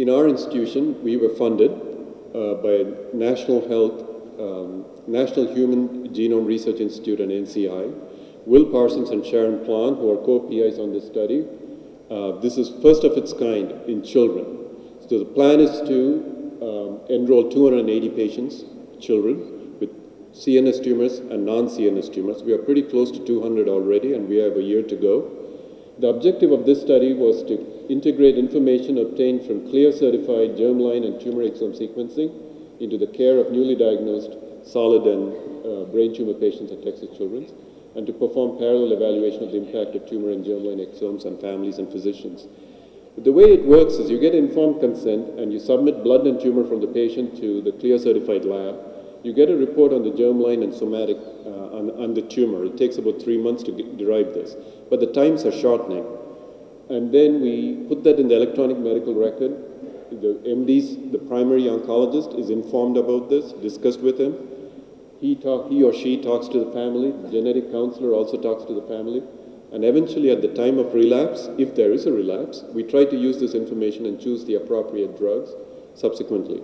in our institution, we were funded by National Human Genome Research Institute and NCI. Will Parsons and Sharon Plon, who are co-PIs on this study. This is first of its kind in children. So the plan is to enroll 280 patients, children, with CNS tumors and non-CNS tumors. We are pretty close to 200 already, and we have a year to go. The objective of this study was to integrate information obtained from CLIA-certified germline and tumor exome sequencing into the care of newly diagnosed solid and brain tumor patients at Texas Children's, and to perform parallel evaluation of the impact of tumor and germline exomes on families and physicians. The way it works is you get informed consent and you submit blood and tumor from the patient to the CLIA-certified lab. You get a report on the germline and somatic on the tumor. It takes about 3 months to derive this, but the times are shortening. And then we put that in the electronic medical record. The MDs, the primary oncologist, is informed about this, discussed with him. He or she talks to the family. The genetic counselor also talks to the family. And eventually, at the time of relapse, if there is a relapse, we try to use this information and choose the appropriate drugs subsequently.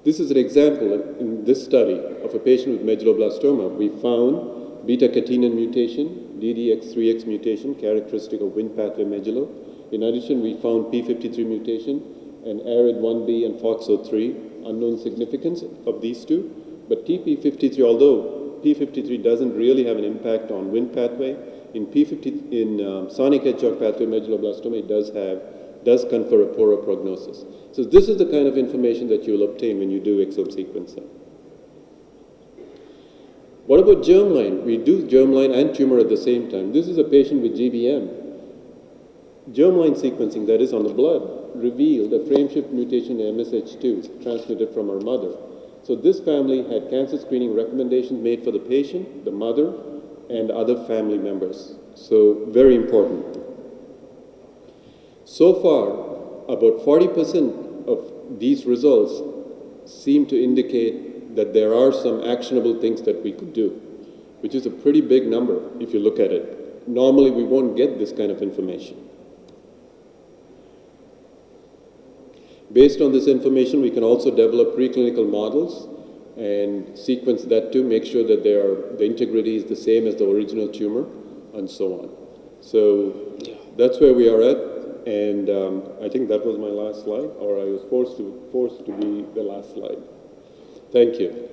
This is an example in this study of a patient with medulloblastoma. We found beta-catenin mutation, DDX3X mutation, characteristic of Wnt pathway medullo. In addition, we found P53 mutation and ARID1B and FOXO3, unknown significance of these two. But TP53, although P53 doesn't really have an impact on Wnt pathway, in sonic hedgehog pathway medulloblastoma, it does confer a poorer prognosis. So this is the kind of information that you'll obtain when you do exome sequencing. What about germline? We do germline and tumor at the same time. This is a patient with GBM. Germline sequencing, that is on the blood, revealed a frameshift mutation in MSH2 transmitted from her mother. So this family had cancer screening recommendations made for the patient, the mother, and other family members. So very important. So far, about 40% of these results seem to indicate that there are some actionable things that we could do, which is a pretty big number if you look at it. Normally, we won't get this kind of information. Based on this information, we can also develop preclinical models and sequence that to make sure that the integrity is the same as the original tumor, and so on. So that's where we are at, and I think that was my last slide, or I was forced to be the last slide. Thank you.